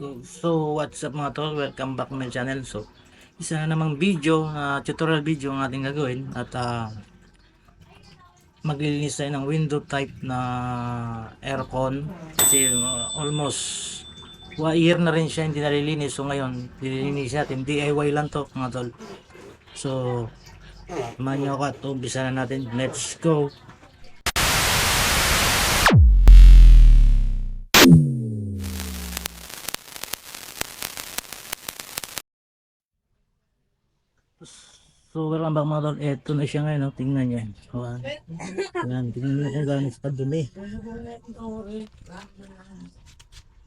Okay, so what's up mga tol? Welcome back to my channel. So, isa na namang video, tutorial video ang ating gagawin at maglilinis tayo ng window type na aircon kasi almost 1 year na rin siya hindi nalilinis. So ngayon, nililinis natin. DIY lang to mga tol. So, samahan nyo ako at umpisa na natin. Let's go! So, welcome back mga tol. Eto na siya ngayon, no? Tingnan niya. Ayan, tingnan niyo kung gano'n sa dumi.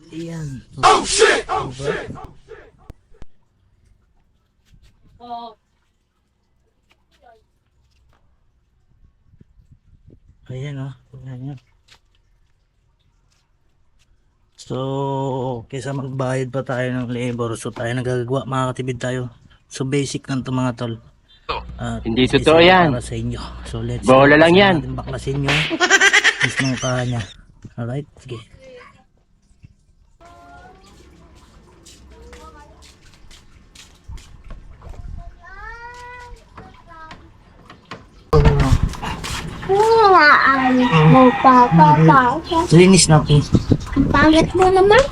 Ayan. Oh shit! Oh shit! Ayan, oh. Tingnan niyo. So, kaysa magbayad pa tayo ng labor, so tayo nagagawa, makakatipid tayo. So, basic lang ito mga tol. Hindi totoo yan. Para sa inyo. So let's Bola lang yan. natin baklasin yung mismong paa niya. Alright, sige. Linis natin. Ang pangit mo naman.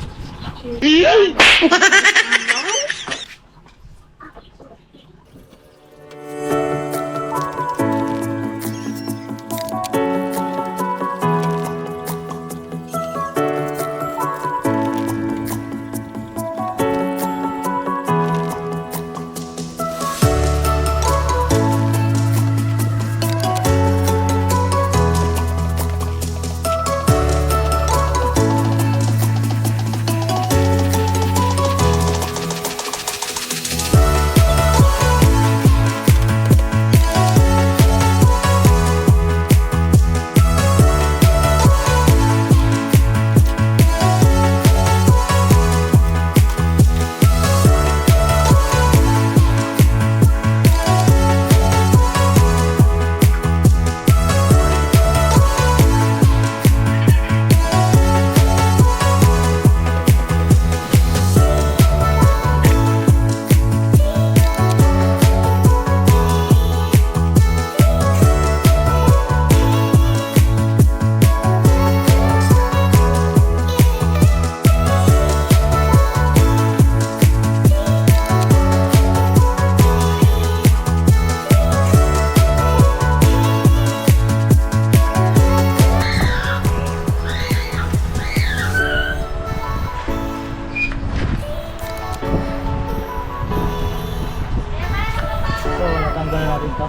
So, natanggal natin ito.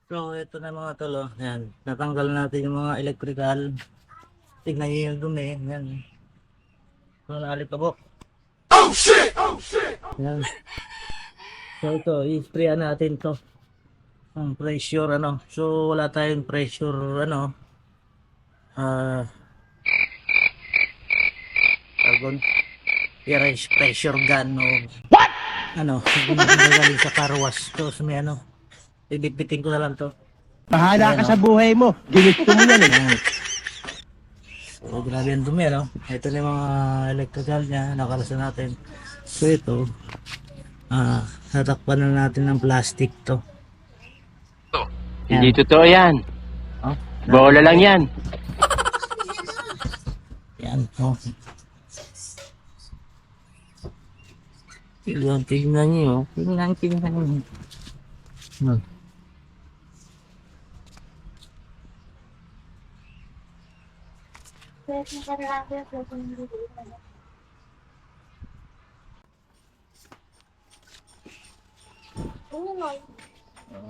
So, ito na mga tol. Oh. Yan. Natanggal natin yung mga electrical. Tignan nyo yung dumi. Yan. So, naalipabok. Oh shit! Oh shit! Yan. So, ito. I-sprayan natin to. Ang pressure, ano. So, wala tayong pressure, ano. Tawag pressure gun o what? Ano, galing sa car wash to, so may ano, ibitbitin ko na lang to. Bahala ka sa buhay mo. Ginusto mo yan eh. So, grabe yung dumi, no? Ito na yung mga electrical niya, nakarasan natin. So, ito, natakpan na natin ng plastic to. Hindi totoo yan. Oh, Bola lang yan. yan, oh. Tignan nyo, tignan nyo. Hmm.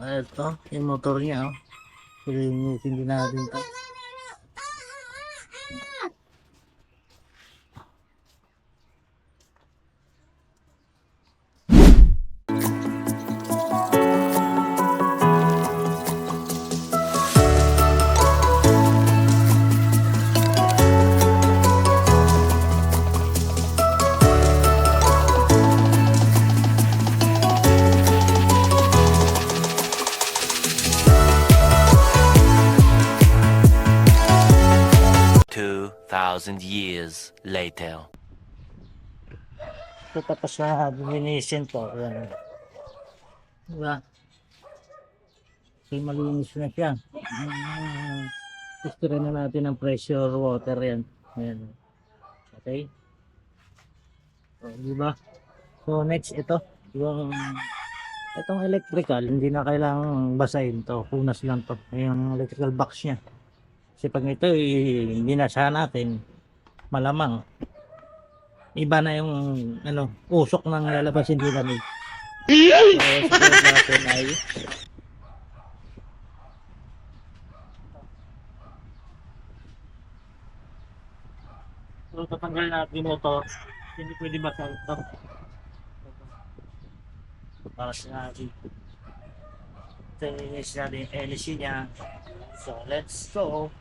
Ito, yung motor niya, oh. Linisin din natin to. 2,000 years later. So tapos na linisin to. Ayan. Diba? So malinis na siya. Testira na natin ang pressure water yan. Ayan. Okay. So, diba? So next ito. Itong electrical, hindi na kailangang basahin to. Punas lang to. Yung electrical box niya. Kasi pag ito hindi na siya natin, malamang iba na yung usok ng lalabasin dito namin. So, siguro natin ay so, tatanggal natin ito. Hindi pwede basa ito. Para sa natin. Ito yung inis natin yung LC niya. So, let's go.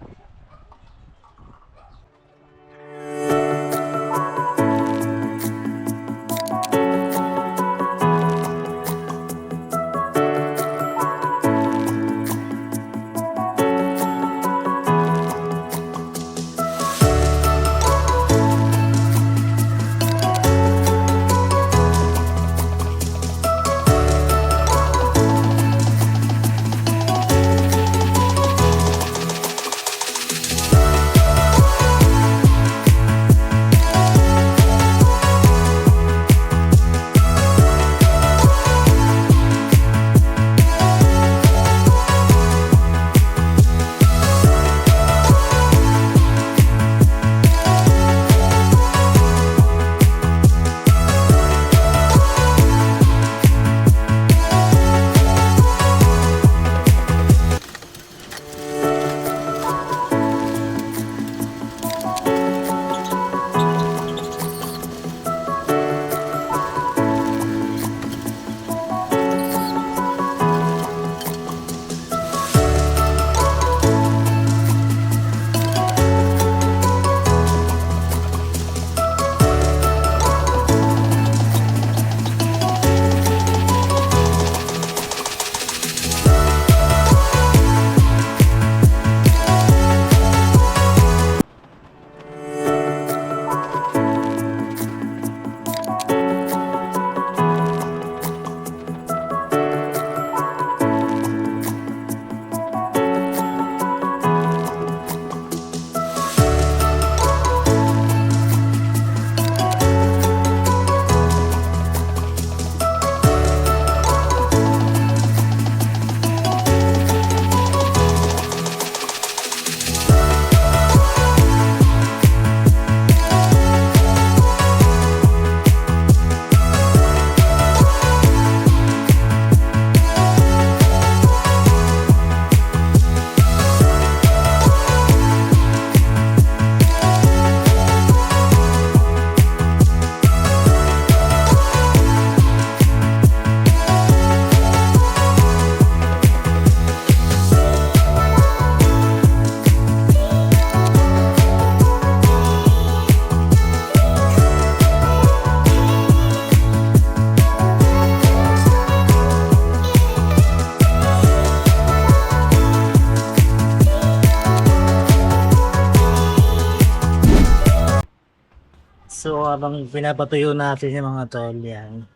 So, habang pinapatuyo natin yung mga tol, yan.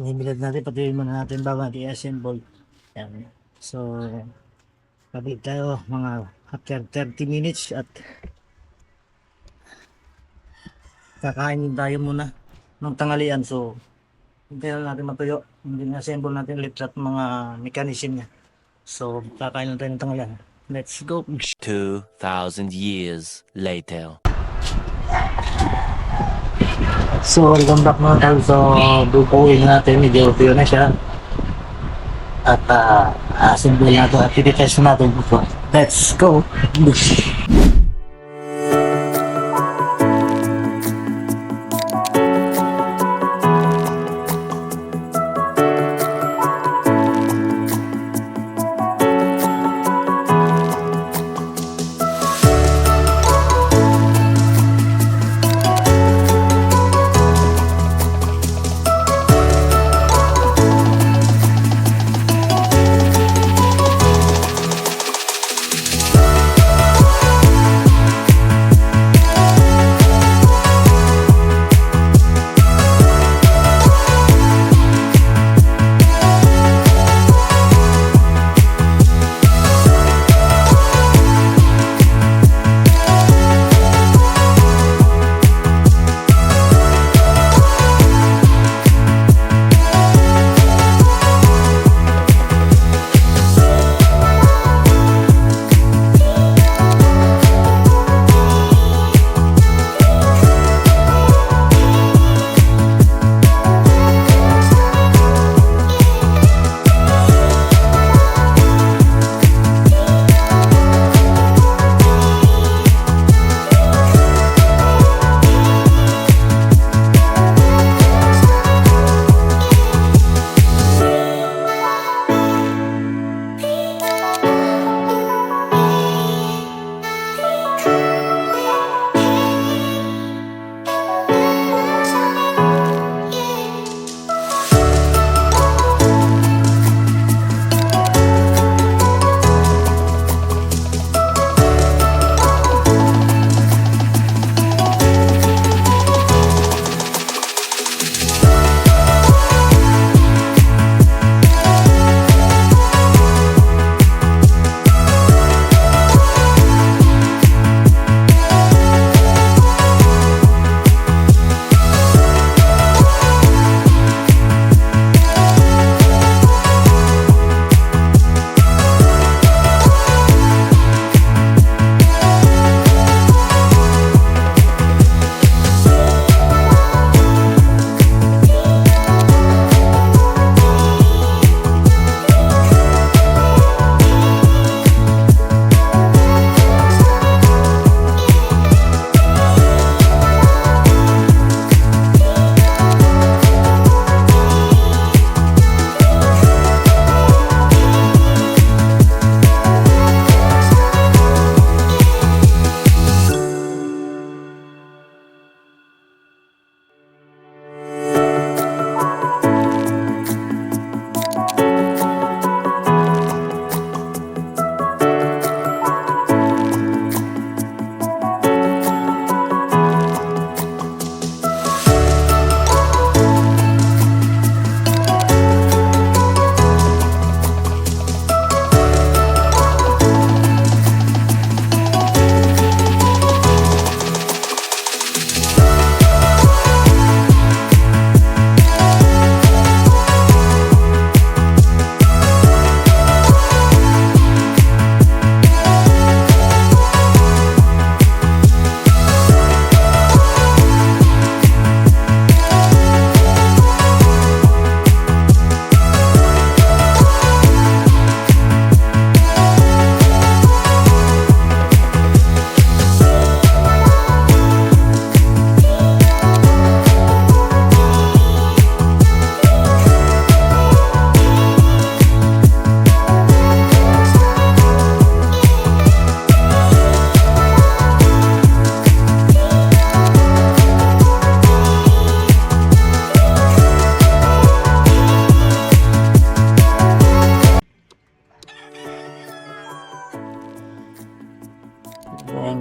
Hinibilad natin, patuyuin muna natin bago natin i-assemble. Yan. So, pabalik tayo mga after 30 minutes at kakainin tayo muna ng tanghalian. So, hintayin lang natin matuyo. Hindi na-assemble natin ulit at mga mechanism niya. So, kakain lang tayo ng tanghalian. Let's go! 2,000 years later. So, welcome back mga tol. So, bubuuin natin. Medyo tuyo na siya. At, assemble natin at i-test natin. Let's go!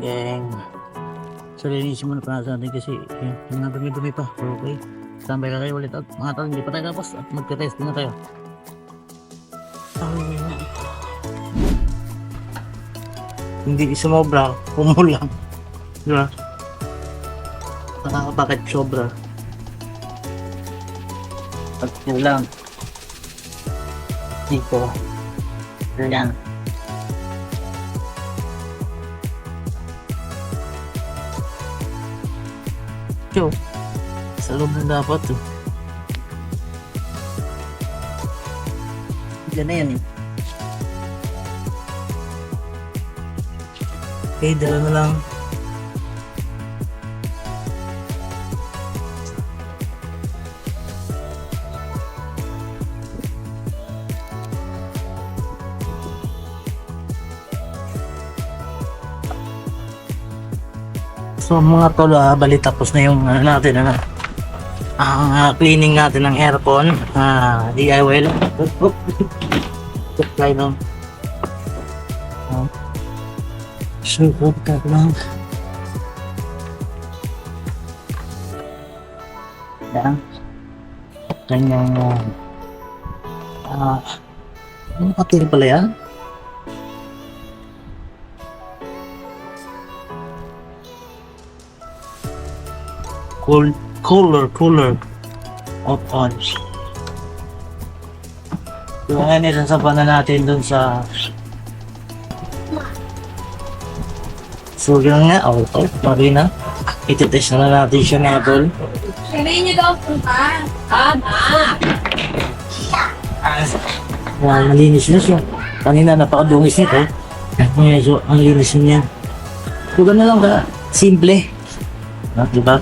geng. So, linisin muna pa natin kasi yung mga dumi-dumi pa. Okay. Standby ka kayo ulit at mga tol, hindi pa tayo tapos at magka-testing na tayo. Hindi sumobra, kumulang. Diba? Nakakapakit sobra. At yun lang. Dito. Yan. Yo, sa loob na dapat to. Diyan na yan eh. Okay, dala na lang. So mga tol, bali tapos na yung natin ang cleaning natin ng aircon, DIY lang. Tayo lang. Support ka lang. Yan. Kanyang ano katil pala yan? Cooler of ons. So ngayon isasapan na natin dun sa so yun nga, okay, pari na ititest na natin siya na tol. Sabihin niyo daw punta. Tama. Malinis na siya kanina, napakadungis nito. So ang linis niya, so gano'n lang ka simple, diba?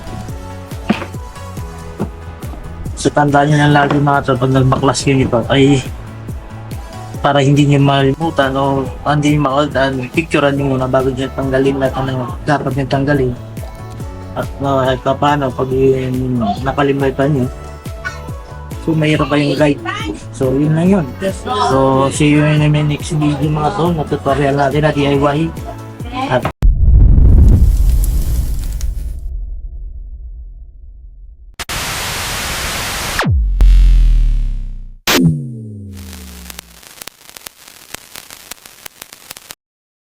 So tandaan nyo na lagi mga tol, pag nagbaklas yun ito ay para hindi nyo malimutan o hindi nyo makalimutan, picturean nyo muna bago nyo tanggalin lahat ng dapat nyo tanggalin. At paano pag nakalimutan nyo, so mayroon kayong guide. So yun lang yun. So see you in the next video mga tol, na tutorial natin na DIY